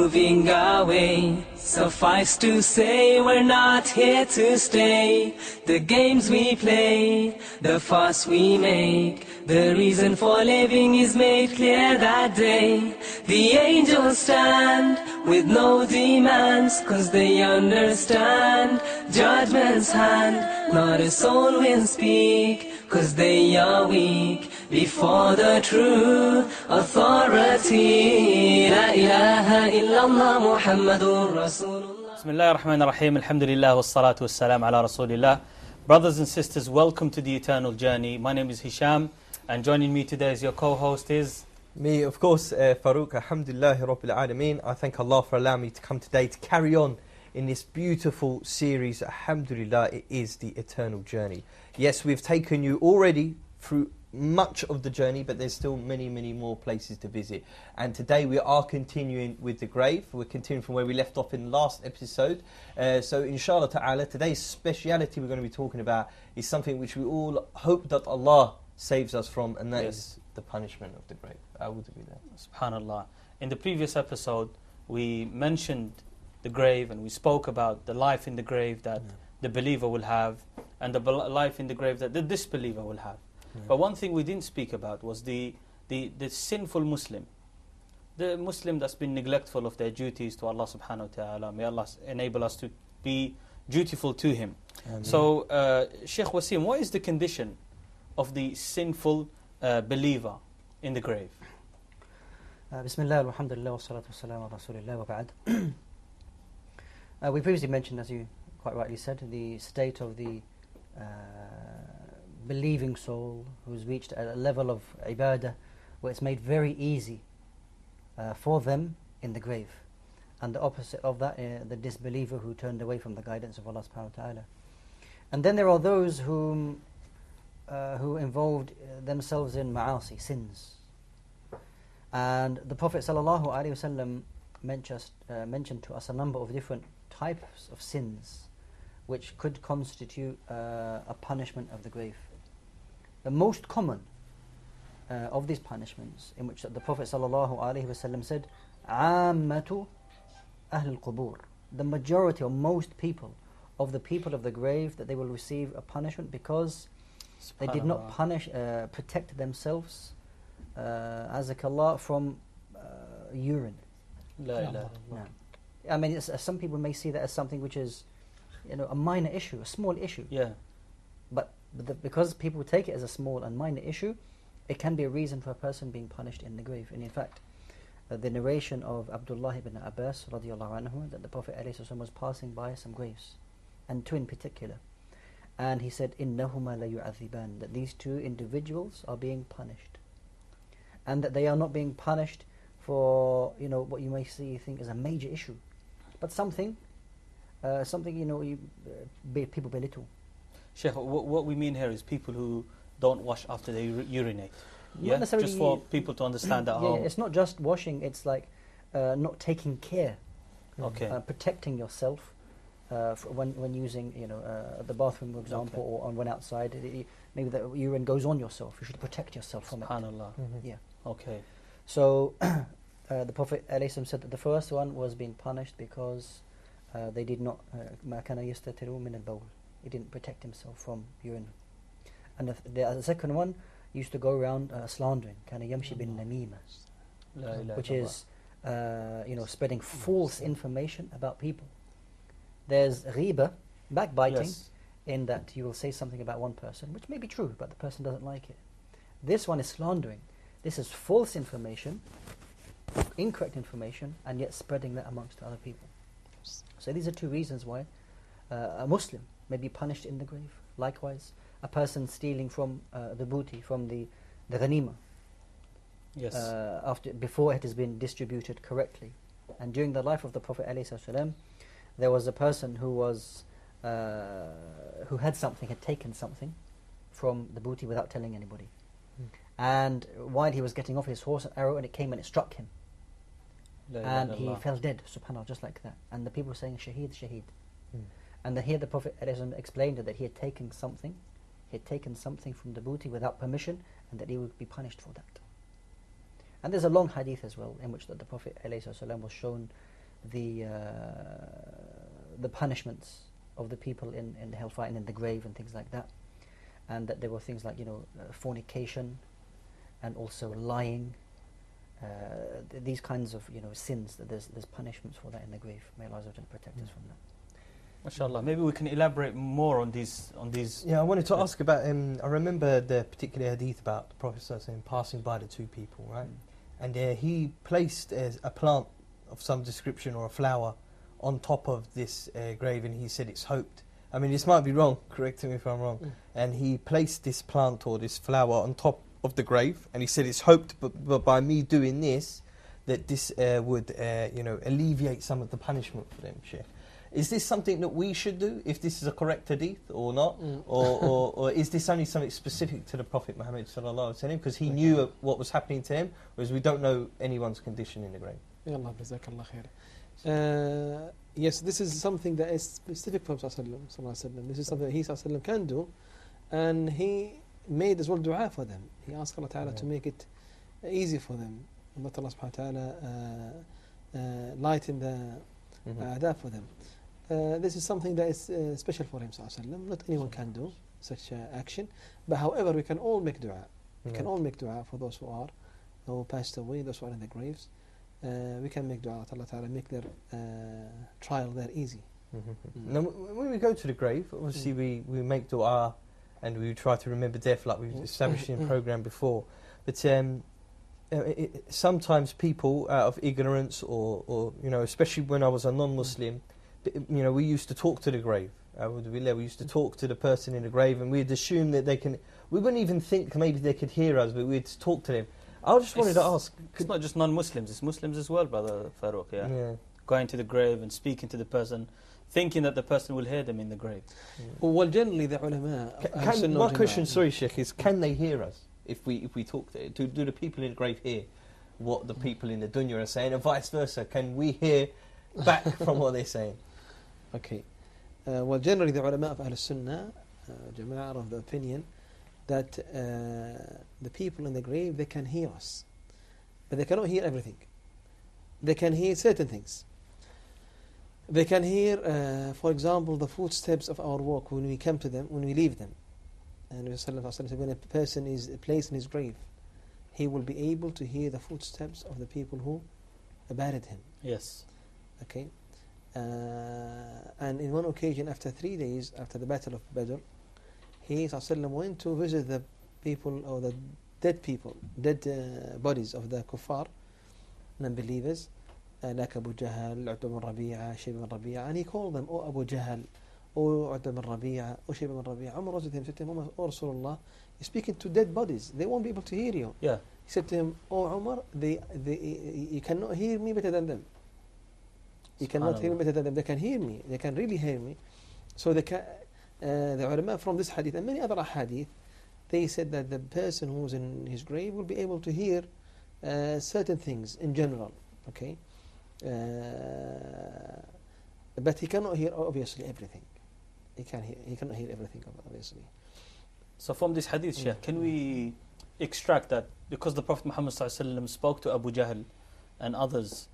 Moving away, suffice to say we're not here to stay. The games we play, the fuss we make, the reason for living is made clear that day. The angels stand with no demands, cause they understand judgment's hand. Not a soul will speak, cause they are weak before the true authority. La ilaha illallah Muhammadur Rasulullah. Bismillah ar-Rahman ar-Rahim. Alhamdulillah wassalatu wassalam ala Rasulillah. Brothers and sisters, welcome to the Eternal Journey. My name is Hisham, and joining me today as your co-host is... Me, of course, Farouk. Alhamdulillah Rabbil Alameen. I thank Allah for allowing me to come today to carry on in this beautiful series. Alhamdulillah, it is the Eternal Journey. Yes, we've taken you already through much of the journey, but there's still many more places to visit. And today we are continuing with the grave. We're continuing from where we left off in the last episode. So inshallah ta'ala, today's speciality we're going to be talking about is something which we all hope that Allah saves us from, and that is the punishment of the grave. Subhanallah. In the previous episode, we mentioned the grave and we spoke about the life in the grave that the believer will have, and the life in the grave that the disbeliever will have. But one thing we didn't speak about was the sinful Muslim. The Muslim that's been neglectful of their duties to Allah subhanahu wa ta'ala. May Allah enable us to be dutiful to Him. Ameen. So, Sheikh Wasim, what is the condition of the sinful believer in the grave? Bismillah, alhamdulillah, wa salatu wa salam ala rasulillah wa ba'd. We previously mentioned, as you quite rightly said, the state of the believing soul who's reached a level of ibadah where it's made very easy for them in the grave, and the opposite of that, the disbeliever who turned away from the guidance of Allah subhanahu wa ta'ala. And then there are those who involved themselves in ma'asi, sins. And the Prophet sallallahu alaihi wasallam mentioned to us a number of different types of sins which could constitute a punishment of the grave. The most common of these punishments, in which the Prophet ﷺ said, "Ammatu ahl al-qubur," the majority or most people of the people of the grave, that they will receive a punishment because they did not protect themselves, azakallah, from urine. La ilaha No. I mean, some people may see that as something which is, a minor issue, a small issue. Yeah. But because people take it as a small and minor issue, it can be a reason for a person being punished in the grave. And in fact, the narration of Abdullah ibn Abbas radiallahu anhu, that the Prophet ﷺ was passing by some graves, and two in particular, and he said, "Innahuma la yu'adhiban," that these two individuals are being punished, and that they are not being punished for what you may think is a major issue, but something people belittle. Sheikh, what we mean here is people who don't wash after they urinate. Yeah, just for people to understand at home. It's not just washing, it's like not taking care, protecting yourself when using the bathroom, for example, or when outside. Maybe the urine goes on yourself. You should protect yourself from it. SubhanAllah. Yeah. Okay. So the Prophet ﷺ said that the first one was being punished because they did not مَا كَانَ يَسْتَتِرُ مِنَ الْبَوْلِ. He didn't protect himself from urine. And the second one used to go around slandering, كَانَ يَمْشِي بِالنَّمِيمَةِ, which is spreading false information about people. There's ghiba, backbiting, in that you will say something about one person, which may be true, but the person doesn't like it. This one is slandering. This is false information, incorrect information, and yet spreading that amongst other people. So these are two reasons why a Muslim may be punished in the grave. Likewise, a person stealing from the booty, from the ghanima, before it has been distributed correctly. And during the life of the Prophet ﷺ, there was a person who had taken something from the booty without telling anybody. And while he was getting off his horse, an arrow, and it came and it struck him. And he fell dead, subhanAllah, just like that. And the people were saying, "Shaheed, Shaheed." And here the Prophet ﷺ explained that he had taken something from the booty without permission, and that he would be punished for that. And there's a long hadith as well, in which the Prophet ﷺ was shown the punishments of the people in the hellfire and in the grave and things like that, and that there were things like fornication, and also lying. These kinds of sins, that there's punishments for that in the grave. May Allah protect us from that. MashaAllah. Maybe we can elaborate more on these. Yeah, I wanted to ask about. I remember the particular hadith about the Prophet ﷺ passing by the two people, right? And he placed a plant of some description or a flower on top of this grave, and he said it's hoped. I mean, this might be wrong. Correct me if I'm wrong. And he placed this plant or this flower on top of the grave, and he said it's hoped, but by me doing this, that this would alleviate some of the punishment for them, Sheikh. Is this something that we should do, if this is a correct hadith or not? Or is this only something specific to the Prophet Muhammad sallallahu alaihi wasallam, because he knew what was happening to him, whereas we don't know anyone's condition in the grave? Yes, this is something that is specific from Sallallahu Alaihi Wasallam. This is something that he Sallallahu Alaihi Wasallam can do, and he made as well dua for them. He asked Allah Ta'ala to make it easy for them, and let Allah Subhanahu Wa Ta'ala lighten the adab for them. This is something that is special for him Sallallahu Alaihi Wasallam. Not anyone can do such action, but however we can all make dua. We can all make dua for those who passed away, those who are in the graves. We can make dua to Allah Ta'ala, make their trial there easy. Now, when we go to the grave, obviously we make dua and we try to remember death, like we've established in the program before. But sometimes people, out of ignorance or especially when I was a non-Muslim, we used to talk to the grave. We used to talk to the person in the grave, and we'd assume that they can. We wouldn't even think maybe they could hear us, but we'd talk to them. I just wanted to ask. It's not just non-Muslims; it's Muslims as well, Brother Farouk. Yeah. Going to the grave and speaking to the person, thinking that the person will hear them in the grave. Well, generally the ulama. My question, sorry, Sheikh, is can they hear us if we talk to it? Do the people in the grave hear what the people in the dunya are saying, and vice versa? Can we hear back from what they're saying? Okay. Well, generally the ulama of Ahl Sunnah, Jama'ah, are of the opinion that the people in the grave, they can hear us, but they cannot hear everything. They can hear certain things. They can hear, for example, the footsteps of our walk when we come to them, when we leave them. And when a person is placed in his grave, he will be able to hear the footsteps of the people who buried him. Yes. Okay. And in one occasion, after 3 days after the Battle of Badr, he went to visit the people, or the dead people, dead bodies of the kuffar, non-believers, like Abu Jahl, Utbah bin Rabi'a, Shayba bin Rabi'a, and he called them, "Oh Abu Jahl, oh Utbah bin Rabi'a, oh Shayba bin Rabi'a." Umar was with him, said to him, "Oh Rasulullah, you're speaking to dead bodies, they won't be able to hear you." Yeah. He said to him, "Oh Umar, you cannot hear me better than them. You cannot hear me better than them. They can hear me. They can really hear me." So the ulama from this hadith and many other hadith, they said that the person who's in his grave will be able to hear certain things in general. Okay, but he cannot hear obviously everything. He cannot hear everything obviously. So from this hadith, Sheikh, can we extract that because the Prophet Muhammad ﷺ spoke to Abu Jahl and others,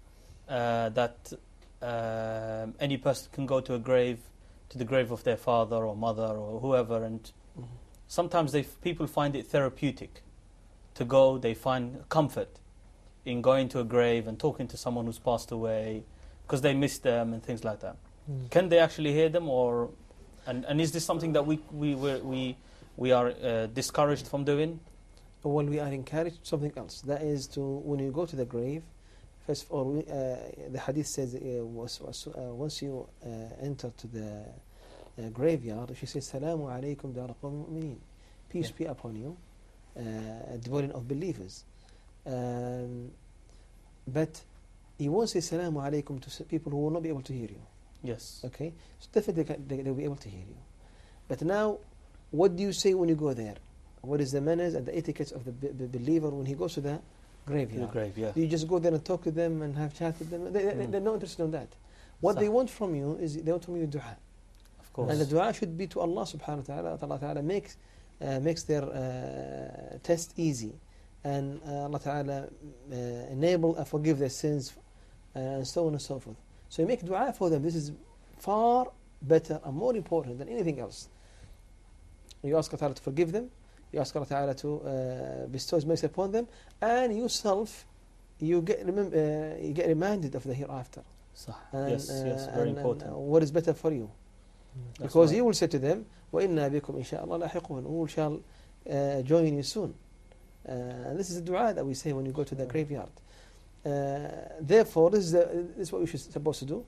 that any person can go to the grave of their father or mother or whoever, and sometimes people find it therapeutic to go. They find comfort in going to a grave and talking to someone who's passed away because they miss them and things like that. Can they actually hear them, and is this something that we are discouraged from doing? Well, we are encouraged something else. That is to, when you go to the grave, first of all, the hadith says once you enter to the graveyard, she says, "Salamu alaykum dar qawmi mu'minin." Peace be upon you, dwelling of believers. But you won't say "Salamu alaykum" to people who will not be able to hear you. Yes. Okay? So definitely they will be able to hear you. But now, what do you say when you go there? What is the manners and the etiquette of the believer when he goes to the graveyard? The grave, yeah. You just go there and talk to them and have chat with them. They're not interested in that. What they want from you is they want from you dua. Of course. And the dua should be to Allah subhanahu wa ta'ala. Allah ta'ala makes their test easy. And Allah ta'ala forgive their sins, and so on and so forth. So you make dua for them. This is far better and more important than anything else. You ask Allah Ta'ala to forgive them, you ask Allah Ta'ala to bestow His mercy upon them, and yourself, you get reminded of the hereafter. صح. And, Yes, very important. What is better for you. That's Because right. He will say to them, وَإِنَّا بِكُمْ إِنْ شَاءَ اللَّهُ لَاحِقُونَ, who shall join you soon. And this is the dua that we say when you go to the graveyard. Therefore, this is what we should supposed to do.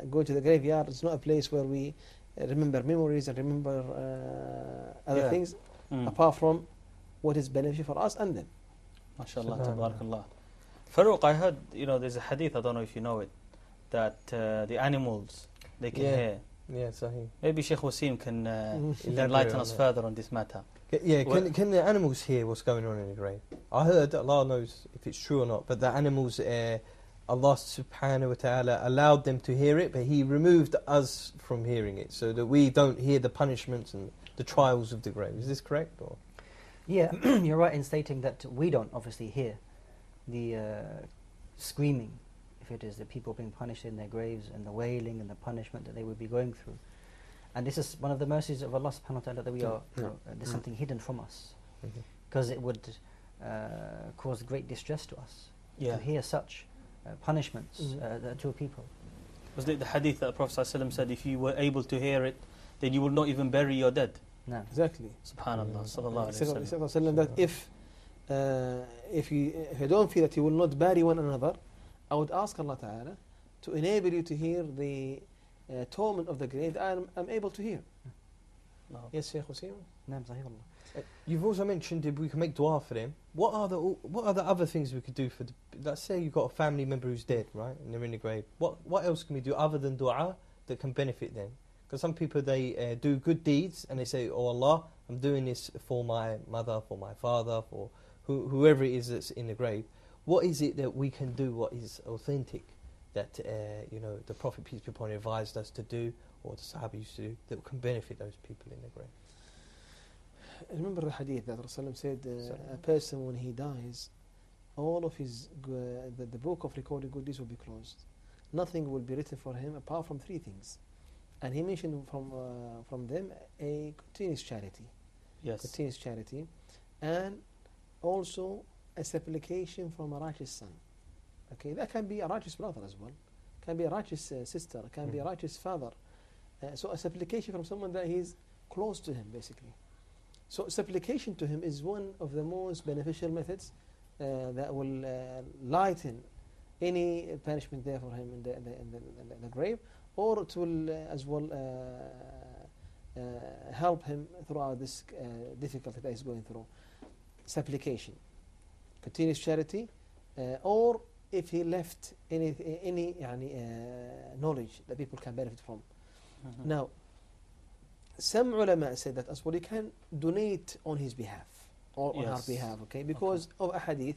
Go to the graveyard. It's not a place where we remember memories and remember other Yeah. things, Mm. apart from what is beneficial for us and them. MashaAllah, Subhanallah. tabarakallah. Farouk, I heard, there's a hadith, I don't know if you know it, that the animals, they can Yeah. hear. Yeah, Sahih. Maybe Sheikh Wasim can Elaborate enlighten on us that. further on this matter. Can the animals hear what's going on in the grave? I heard, Allah knows if it's true or not, but the animals, Allah subhanahu wa ta'ala allowed them to hear it, but He removed us from hearing it, so that we don't hear the punishments and the trials of the grave. Is this correct? Or? Yeah, you're right in stating that we don't obviously hear the screaming, if it is the people being punished in their graves, and the wailing and the punishment that they would be going through. And this is one of the mercies of Allah subhanahu wa ta'ala, that we are, there's something hidden from us, because it would cause great distress to us Yeah. to hear such punishments to a people. Was it the hadith that Prophet ﷺ said, if you were able to hear it, then you will not even bury your dead? No. Exactly. Subhanallah, sallallahu He alayhi said wa sallam. that if you don't feel that you will not bury one another, I would ask Allah Ta'ala to enable you to hear the torment of the grave that I'm able to hear. No. Yes, Shaykh Wasim? Naam, sahih wallah. You've also mentioned if we can make dua for them. What are the other things we could do for? Let's say you've got a family member who's dead, right, and they're in the grave. What else can we do other than dua that can benefit them? Because some people, they do good deeds and they say, "Oh Allah, I'm doing this for my mother, for my father, for whoever it is that's in the grave." What is it that we can do? What is authentic that the Prophet peace be upon him advised us to do, or the Sahaba used to do, that can benefit those people in the grave? Remember the hadith that Rasulullah said, a person when he dies, all of his the book of recorded good deeds will be closed. Nothing will be written for him apart from three things. And he mentioned from them a continuous charity. Yes. Continuous charity. And also a supplication from a righteous son. Okay, that can be a righteous brother as well. Can be a righteous sister. Can be a righteous father. So a supplication from someone that he's close to him, basically. So supplication to him is one of the most beneficial methods that will lighten any punishment there for him in the grave, or it will as well help him throughout this difficulty that he's going through. Supplication, continuous charity, or if he left any knowledge that people can benefit from. Now, some ulama said that as well, you can donate on his behalf or on her behalf, okay? Because of a hadith,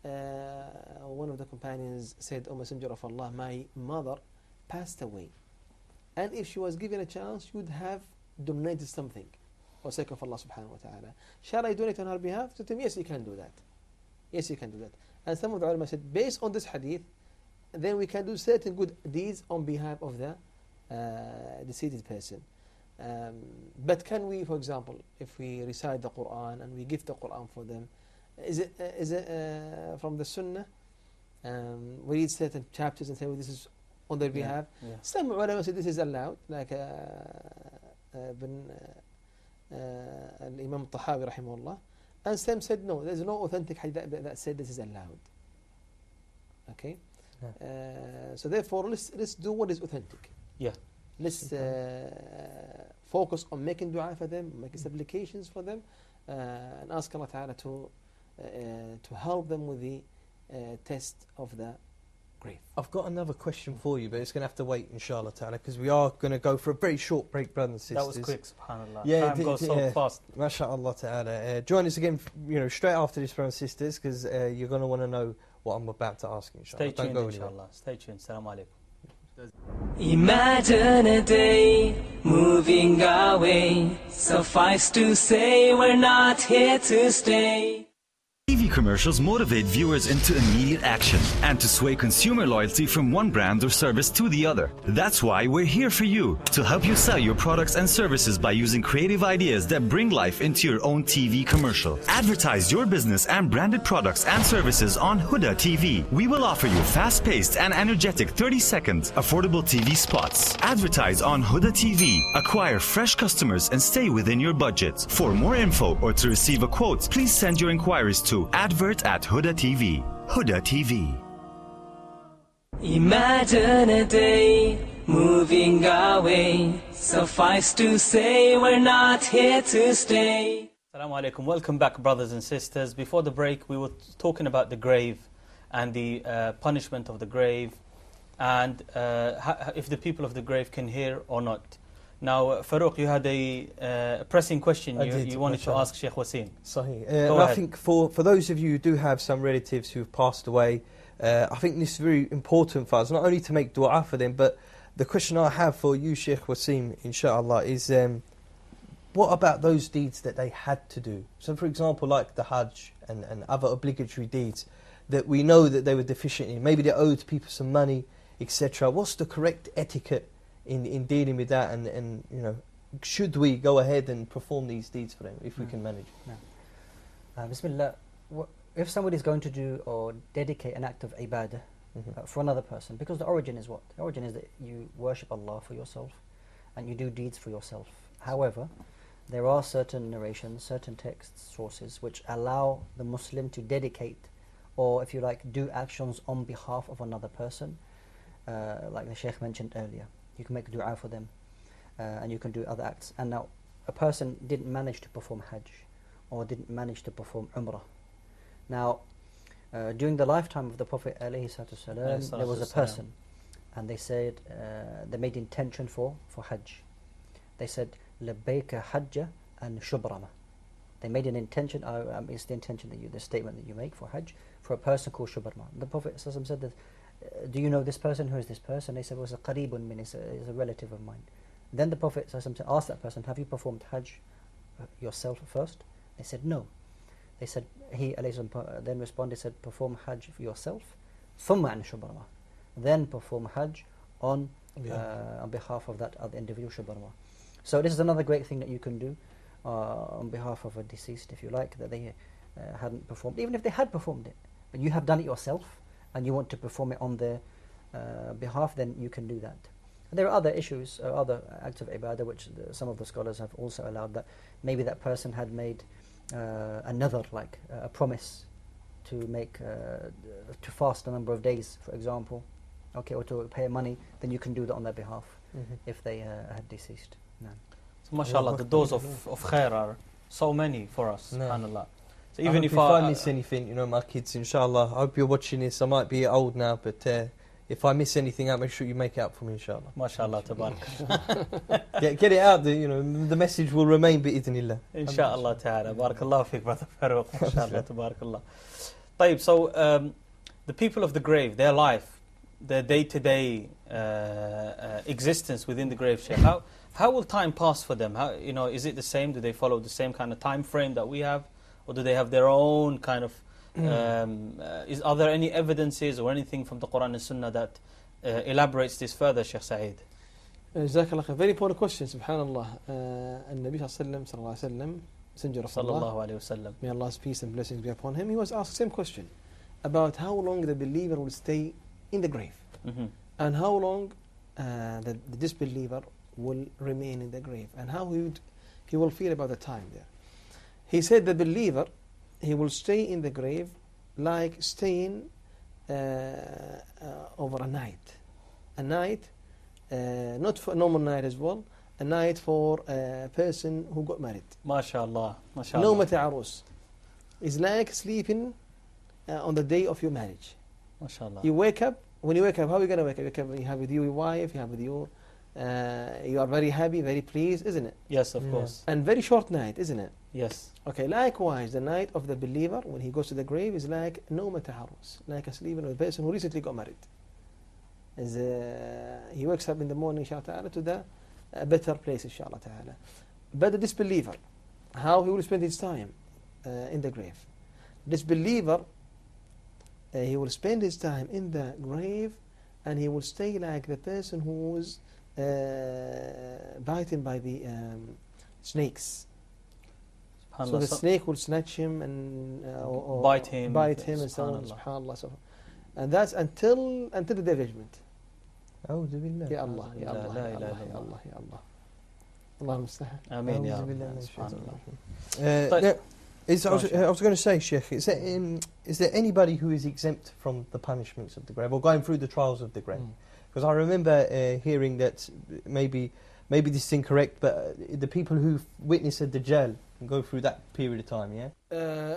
one of the companions said, "O Messenger of Allah, my mother passed away, and if she was given a chance, she would have donated something for sake of Allah subhanahu wa ta'ala. Shall I donate on her behalf?" To him, yes, you can do that. Yes, you can do that. And some of the ulama said, based on this hadith, then we can do certain good deeds on behalf of the deceased person. But can we, for example, if we recite the Quran and we give the Quran for them, is it from the Sunnah? We read certain chapters and say, well, this is on their behalf. Yeah. Some ulama say this is allowed, like Imam Tahawi rahimahullah. And some said no, there's no authentic hadith that said this is allowed. Okay? So therefore, let's do what is authentic. Yeah. Let's focus on making dua for them, making supplications for them, and ask Allah Ta'ala to help them with the test of the grave. I've got another question for you, but it's going to have to wait, inshallah ta'ala, because we are going to go for a very short break, brothers and sisters. That was quick, subhanAllah. Yeah, Time goes so fast. MashaAllah ta'ala. Join us again, straight after this, brothers and sisters, because you're going to want to know what I'm about to ask, inshallah. Stay tuned, Don't go anywhere. inshallah. Stay tuned. Assalamu alaikum. Imagine a day moving away. Suffice to say, we're not here to stay. TV commercials motivate viewers into immediate action and to sway consumer loyalty from one brand or service to the other. That's why we're here for you, to help you sell your products and services by using creative ideas that bring life into your own TV commercial. Advertise your business and branded products and services on Huda TV. We will offer you fast-paced and energetic 30-second affordable TV spots. Advertise on Huda TV. Acquire fresh customers and stay within your budget. For more info or to receive a quote, please send your inquiries to advert@Huda TV. Huda TV. Imagine a day moving our way. Suffice to say, we're not here to stay. Assalamu alaikum. Welcome back, brothers and sisters. Before the break, we were talking about the grave and the punishment of the grave, and if the people of the grave can hear or not. Now, Farouk, you had a pressing question you wanted to ask Sheikh Wasim. Sahih. I think for those of you who do have some relatives who have passed away, I think this is very important for us, not only to make dua for them, but the question I have for you, Sheikh Wasim, inshallah, is what about those deeds that they had to do? So, for example, like the Hajj and other obligatory deeds that we know that they were deficient in. Maybe they owed people some money, etc. What's the correct etiquette in dealing with that, and you know, should we go ahead and perform these deeds for them if we can manage? Bismillah. If somebody is going to do or dedicate an act of ibadah for another person, because the origin is what? The origin is that you worship Allah for yourself and you do deeds for yourself. However, there are certain narrations, certain text sources which allow the Muslim to dedicate, or if you like, do actions on behalf of another person, like the Shaykh mentioned earlier. You can make dua for them, and you can do other acts. And now, a person didn't manage to perform Hajj, or didn't manage to perform Umrah. Now, during the lifetime of the Prophet ﷺ, there was a person, and they said, they made intention for Hajj. They said, Labbaika Hajja and Shubrama. They made an intention, it's the intention that the statement that you make for Hajj, for a person called Shubrama. The Prophet ﷺ said that, do you know this person? Who is this person? They said, well, it's a qareebun min, it's a relative of mine. Then the Prophet ﷺ asked that person, have you performed Hajj yourself first? They said, no. They said, he then responded, said, perform Hajj for yourself, thumma an Shubrama. Then perform Hajj on behalf of that other individual, Shubrama. So this is another great thing that you can do on behalf of a deceased, if you like, that they hadn't performed. Even if they had performed it, but you have done it yourself, and you want to perform it on their behalf, then you can do that. And there are other issues, other acts of ibadah, which some of the scholars have also allowed, that maybe that person had made another, like a promise to make, to fast a number of days, for example, okay, or to pay money, then you can do that on their behalf if they had deceased. No. So, mashallah, the doors of khair are so many for us, subhanallah. So even if I miss anything, you know, my kids, inshallah, I hope you're watching this. I might be old now, but if I miss anything out, make sure you make it up for me, inshallah. Mashallah, tabarak. Get it out there, you know, the message will remain bi'idhnillah. Inshallah ta'ala. Barakallahu fiqh, brother Farouk. Inshallah, tabarakallah. Taib, so the people of the grave, their life, their day-to-day existence within the grave, Shaykh, how will time pass for them? How, you know, is it the same? Do they follow the same kind of time frame that we have? Or do they have their own kind of... are there any evidences or anything from the Quran and Sunnah that elaborates this further, Shaykh Saeed? Jazakallah khair. Very important question, subhanallah. Nabi sallallahu alayhi wa sallam, Messenger of Allah, may Allah's peace and blessings be upon him, he was asked the same question about how long the believer will stay in the grave, and how long the disbeliever will remain in the grave, and how he will feel about the time there. He said the believer, he will stay in the grave like staying over a night. A night, not for a normal night as well, a night for a person who got married. MashaAllah. MashaAllah. No mata'arus. It's like sleeping on the day of your marriage. MashaAllah. You wake up, when you wake up, how are you going to wake up? You wake up, you have with you your wife, you have with you, you are very happy, very pleased, isn't it? Yes, of course. And very short night, isn't it? Yes. Okay, likewise, the night of the believer, when he goes to the grave, is like no mataharus, like a sleeping of a person who recently got married. As he wakes up in the morning, inshallah ta'ala, to the better place, inshallah ta'ala. But the disbeliever, how he will spend his time in the grave. disbeliever, he will spend his time in the grave, and he will stay like the person who was bitten by the snakes. So the snake will snatch him and or bite him and so on. Subhanallah. And that's until the day of judgment. أعوذ بالله. Ya Allah, Ya Allah, Ya Allah, Ya Allah, Ya Allah. Allah musta'an. Ameen, ya أعوذ بالله Allah. من But- Subhanallah. I was going to say, Sheikh, is there anybody who is exempt from the punishments of the grave or going through the trials of the grave? Because I remember hearing that maybe this is incorrect, but the people who witness a Dajjal go through that period of time, yeah?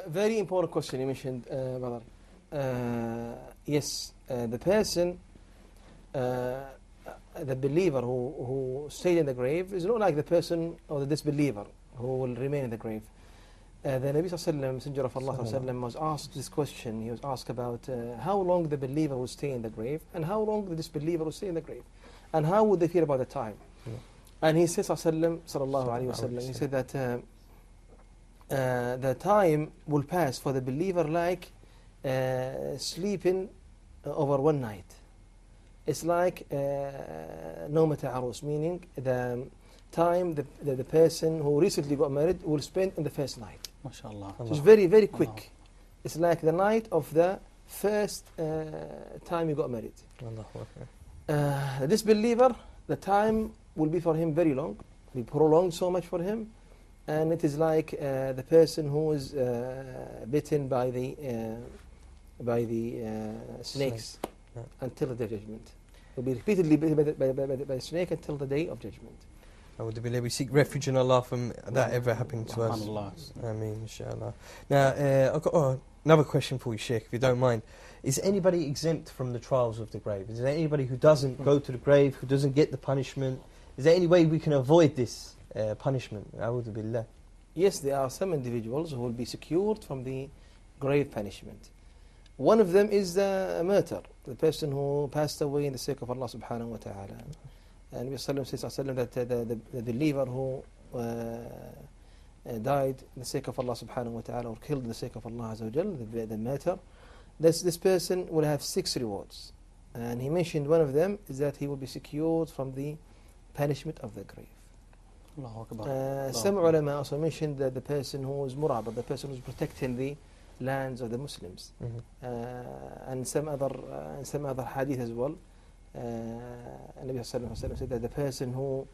Very important question you mentioned, brother. Yes, the person, the believer who stayed in the grave is not like the person or the disbeliever who will remain in the grave. The Nabi Sallallahu Alaihi Wasallam, Messenger of Allah Sallallahu Alaihi Wasallam, was asked this question. He was asked about how long the believer will stay in the grave and how long the disbeliever will stay in the grave, and how would they feel about the time. Yeah. And he said, Sallallahu Alaihi Wasallam, he said that the time will pass for the believer like sleeping over one night. It's like Nawmat Arus, meaning the time the person who recently got married will spend in the first night. MashaAllah. So it's very, very quick. It's like the night of the first time you got married. The disbeliever, the time will be for him very long, be prolonged so much for him, and it is like the person who is bitten by the snakes until the judgment. Will be repeatedly bitten by the snake until the day of judgment. We seek refuge in Allah from that ever happening to us. Ameen, inshallah. Now, I've got another question for you, Sheikh, if you don't mind. Is anybody exempt from the trials of the grave? Is there anybody who doesn't go to the grave, who doesn't get the punishment? Is there any way we can avoid this punishment? A'udhu billah. Yes, there are some individuals who will be secured from the grave punishment. One of them is the martyr, the person who passed away in the sake of Allah subhanahu wa ta'ala. And Nabi Sallallahu Alaihi Wasallam said that the believer who died in the sake of Allah subhanahu wa ta'ala or killed in the sake of Allah azza wa jal, the martyr, this person will have 6 rewards. And he mentioned one of them is that he will be secured from the punishment of the grave. Some ulama also mentioned that the person who was murabad, the person who was protecting the lands of the Muslims, and some other hadith as well. Nabi Sallallahu Alaihi Wasallam said that the person who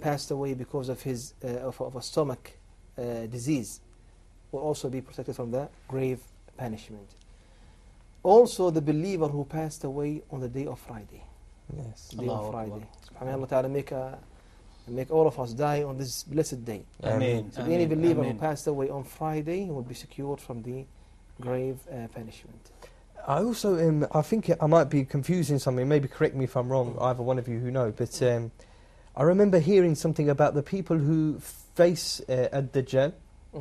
passed away because of his of a stomach disease will also be protected from the grave punishment. Also, the believer who passed away on the day of Friday. Yes. Day of Friday. Subhanallah Ta'ala make all of us die on this blessed day. Ameen. So any believer who passed away on Friday will be secured from the grave punishment. I also, I think I might be confusing something, maybe correct me if I'm wrong, either one of you who know, but I remember hearing something about the people who face Ad-Dajjal,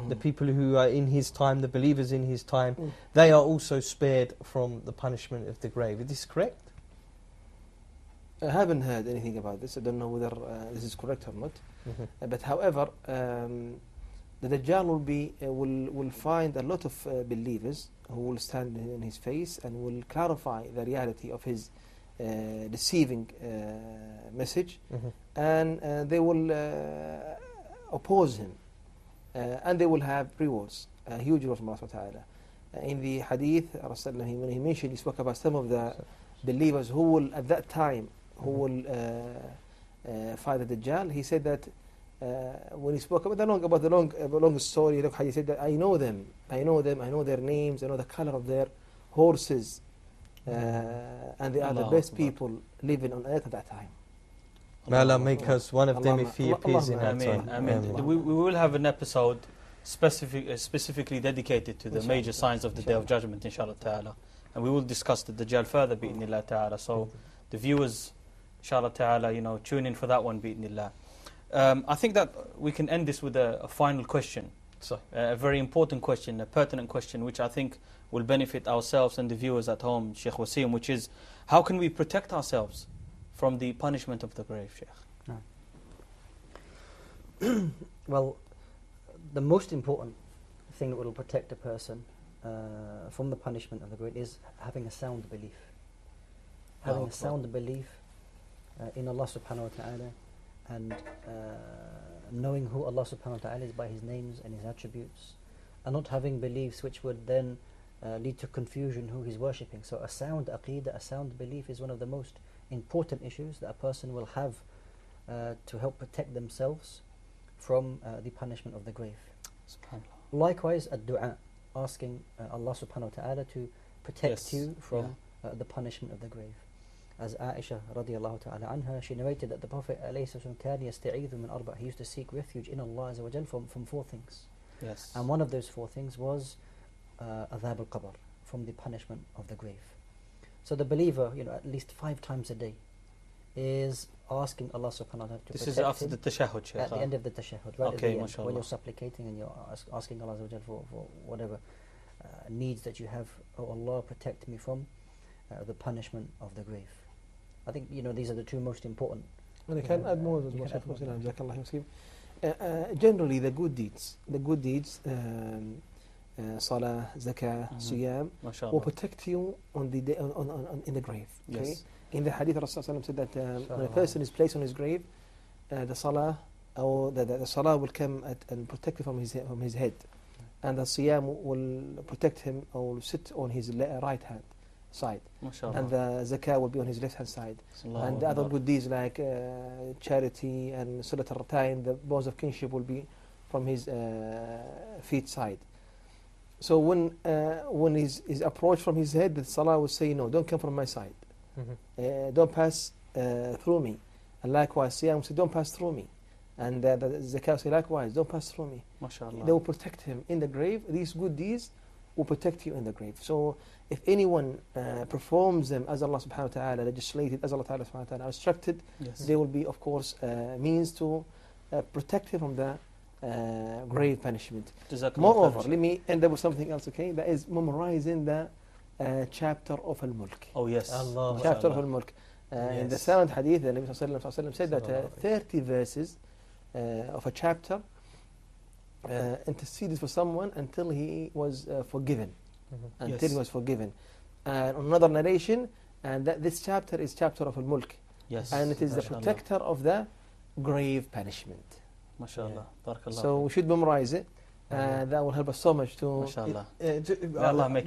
the people who are in his time, the believers in his time, they are also spared from the punishment of the grave. Is this correct? I haven't heard anything about this. I don't know whether this is correct or not. But however, the Dajjal will find a lot of believers who will stand in his face and will clarify the reality of his deceiving message, and they will oppose him, and they will have rewards, huge rewards from Allah subhanahu wa ta'ala. In the hadith, Rasulullah, when he mentioned, he spoke about some of the believers who will at that time who will fight the Dajjal. He said that when he spoke about the long story, look how he said that I know them, I know their names, I know the color of their horses, and they are the best people living on earth at that time. May Allah make us one of them if He appears in that time. Ameen. We will have an episode specifically dedicated to the major signs of the Day of Judgment, inshallah ta'ala. And we will discuss the Dajjal further, bi'idhnillah ta'ala. So the viewers, inshallah ta'ala, tune in for that one, bi'idhnillah. I think that we can end this with a final question. So, a very important question, a pertinent question, which I think will benefit ourselves and the viewers at home, Sheikh Wasim, which is, how can we protect ourselves from the punishment of the grave, Sheikh? Well, the most important thing that will protect a person from the punishment of the grave is having a sound belief. Having a sound belief in Allah subhanahu wa ta'ala, and knowing who Allah subhanahu wa ta'ala is by His names and His attributes, and not having beliefs which would then lead to confusion who he's worshipping. So a sound aqeedah, a sound belief is one of the most important issues that a person will have to help protect themselves from the punishment of the grave. Likewise, ad-du'a, asking Allah subhanahu wa ta'ala to protect you from the punishment of the grave. As Aisha radiallahu ta'ala anha, she narrated that the Prophet he used to seek refuge in Allah from four things. Yes. And one of those four things was adhab al-qabr, from the punishment of the grave. So the believer, at least 5 times a day, is asking Allah subhanahu wa ta'ala to protect him. This is after the tashahhud, Shaykh. At the end of the tashahhud, right at the end, when you're supplicating and you're asking Allah for whatever needs that you have. Oh Allah, protect me from the punishment of the grave. I think these are the two most important. And I can add more. Generally, the good deeds, salah, zakah, siyam, will protect you on the day, in the grave. Okay? Yes. In the hadith, Rasulullah said that when a person is placed on his grave, the salah or the salah will come and protect him from his head, and the siyam will protect him or will sit on his right hand side, and the zakah will be on his left hand side, and the other good deeds like charity and sulat al-ratain, the bonds of kinship, will be from his feet side. So when he's approached from his head, the salah will say, no, don't come from my side, don't pass through me. And likewise siyam will say, don't pass through me. And the zakah will say likewise, don't pass through me. They will protect him in the grave. These good deeds will protect you in the grave. So if anyone performs them as Allah subhanahu wa ta'ala legislated, as Allah subhanahu wa ta'ala instructed, they will be, of course, means to protect him from the grave punishment. Moreover, let me end up with something else, okay? That is memorizing the chapter of Al-Mulk. Oh yes, chapter of Al-Mulk. In the sound hadith, the Nabi sallallahu alaihi wasallam said that 30 verses of a chapter interceded for someone until he was forgiven. Until he was forgiven. And another narration, and that this chapter is chapter of Al-Mulk. Yes. And it is the protector of the grave punishment. MashaAllah. Barakallah. So we should memorize it. That will help us so much to... MashaAllah.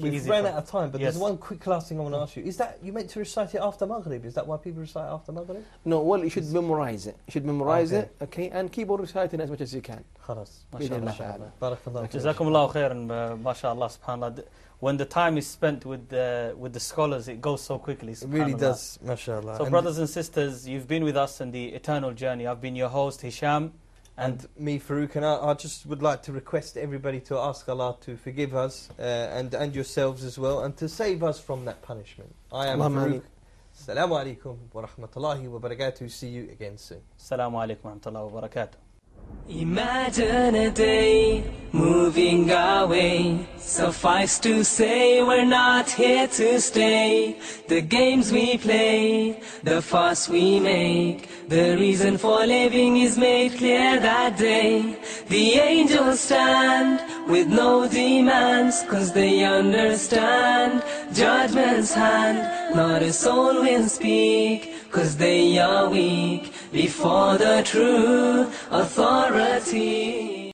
We've ran out of time, but there's one quick last thing I want to ask you. Is that you meant to recite it after Maghrib? Is that why people recite after Maghrib? No, well, you should memorize it. You should memorize it, okay? And keep on reciting as much as you can. Khalas. MashaAllah. Barakallah. Jazakumullahu khairan, MashaAllah, subhanAllah. When the time is spent with the scholars, it goes so quickly. It really does, MashaAllah. So brothers and sisters, you've been with us in the eternal journey. I've been your host, Hisham. And me, Farouk, and I just would like to request everybody to ask Allah to forgive us and yourselves as well, and to save us from that punishment. I am Farouk. Assalamu alaikum wa rahmatullahi wa barakatuh. See you again soon. Assalamu alaikum wa rahmatullahi wa barakatuh. Imagine a day moving away. Suffice to say we're not here to stay. The games we play, the fuss we make, the reason for living is made clear that day. The angels stand with no demands, 'cause they understand judgment's hand. Not a soul will speak, 'cause they are weak before the true authority.